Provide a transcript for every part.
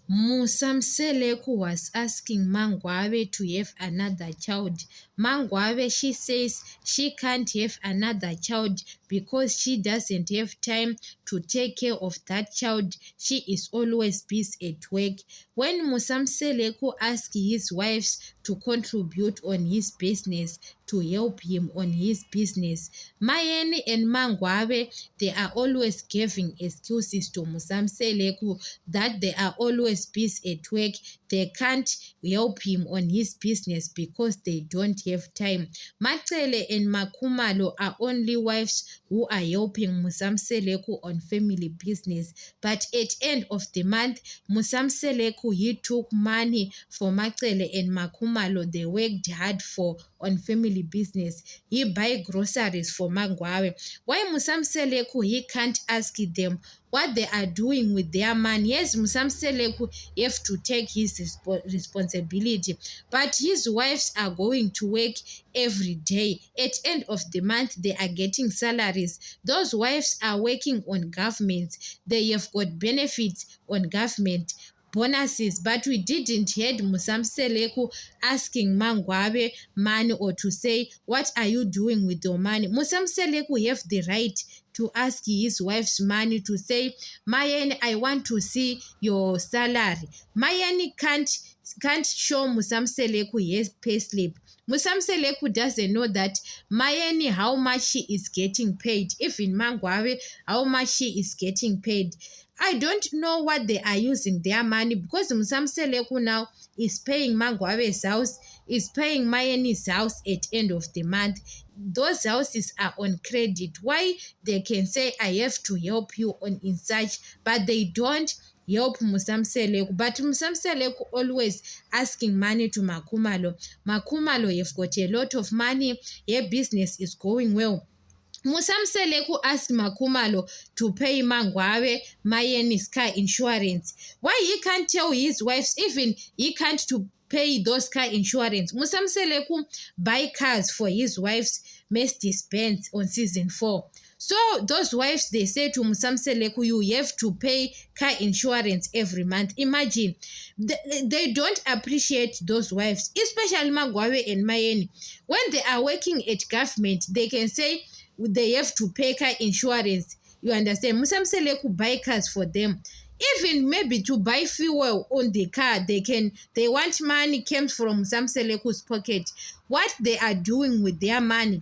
Musamseleku was asking Mangwabe to have another child. Mangwabe, she says she can't have another child because she doesn't have time to take care of that child. She is always busy at work. When Musamseleku asked his wives to contribute on his business, to help him on his business, Mayeni and Mangwabe, they are always giving excuses to Musamseleku that they are always busy at work. They can't help him on his business because they don't have time. Macele and Makumalo are only wives who are helping Musamseleku on family business. But at end of the month, Musamseleku, he took money for Macele and Makumalo. They worked hard for on family business. He buy groceries for Mangwawe. Why Musamseleku, he can't ask them what they are doing with their money? Yes, Musamseleku have to take his responsibility, but his wives are going to work every day. At end of the month, they are getting salaries. Those wives are working on government. They have got benefits on government bonuses, but we didn't hear Musamseleku asking Mangwabe money or to say, what are you doing with your money? Musamseleku have the right to ask his wife's money, to say, Mayeni, I want to see your salary. Mayeni can't show Musamseleku his payslip. Musamseleku doesn't know that Mayeni, how much she is getting paid. Even Mangwabe, how much she is getting paid. I don't know what they are using their money, because Musamseleku now is paying Mangwabe's house, is paying Mayeni's house at end of the month. Those houses are on credit. Why they can say, I have to help you on in such, but they don't help Musamseleku. But Musamseleku always asking money to Makumalo. Makumalo, you've got a lot of money, your business is going well. Musamseleku asked Makumalo to pay Mangwabe Mayeni's car insurance. Why he can't tell his wives, even he can't to pay those car insurance? Musamseleku buy cars for his wife's Mercedes-Benz on season 4. So those wives, they say to Musamseleku, you have to pay car insurance every month. Imagine, they don't appreciate those wives, especially Mangwabe and Mayeni. When they are working at government, they can say, they have to pay car insurance. You understand? Musamseleku buy cars for them. Even maybe to buy fuel on the car, they want money comes from Musamseleku's pocket. What they are doing with their money?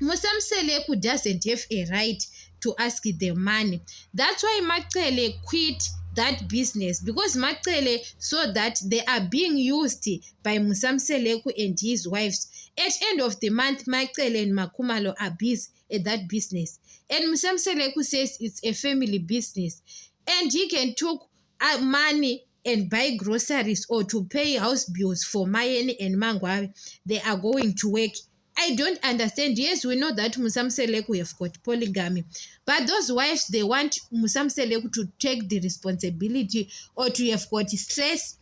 Musamseleku doesn't have a right to ask the money. That's why Macele quit that business, because Macele saw that they are being used by Musamseleku and his wives. At end of the month, Macele and Makumalo are busy at that business, and Musamseleku says it's a family business, and he can take money and buy groceries or to pay house bills for Mayeni and Mangwabe. They are going to work. I don't understand. Yes, we know that Musamseleku have got polygamy, but those wives, they want Musamseleku to take the responsibility or to have got stress.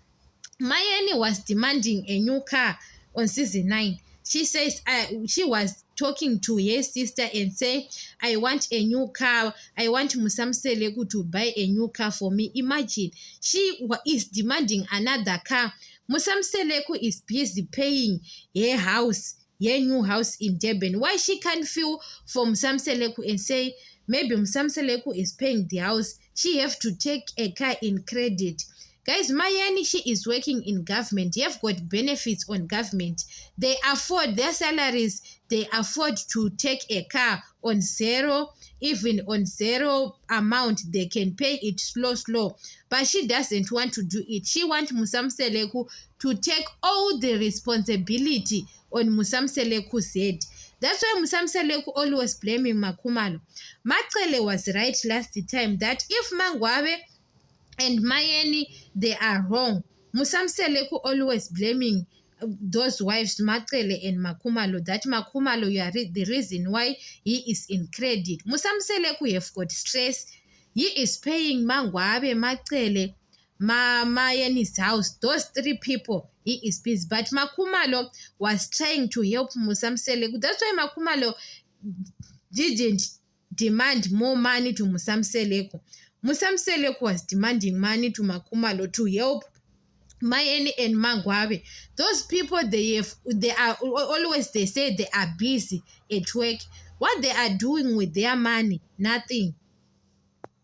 Mayeni was demanding a new car on season 9. She says she was talking to her sister and saying, I want a new car. I want Musamseleku to buy a new car for me. Imagine, she is demanding another car. Musamseleku is busy paying her house, her new house in Durban. Why she can't feel for Musamseleku and say, maybe Musamseleku is paying the house, she have to take a car in credit? Guys, Mayeni, she is working in government. They have got benefits on government. They afford their salaries. They afford to take a car on zero, even on zero amount. They can pay it slow. But she doesn't want to do it. She wants Musamseleku to take all the responsibility on Musamseleku's head. That's why Musamseleku always blaming Makumalo. Macele was right last time that if Mangwabe and Mayeni, they are wrong. Musamseleku always blaming those wives, Macele and Makumalo, that Makumalo, you are the reason why he is in credit. Musamseleku have got stress. He is paying Mangwabe, Macele, Mayeni's house. Those 3 people, he is busy. But Makumalo was trying to help Musamseleku. That's why Makumalo didn't demand more money to Musamseleku. Musam Selek was demanding money to Makumalo to help Mayeni and Mangwabe. Those people they are always they say they are busy at work. What they are doing with their money? Nothing.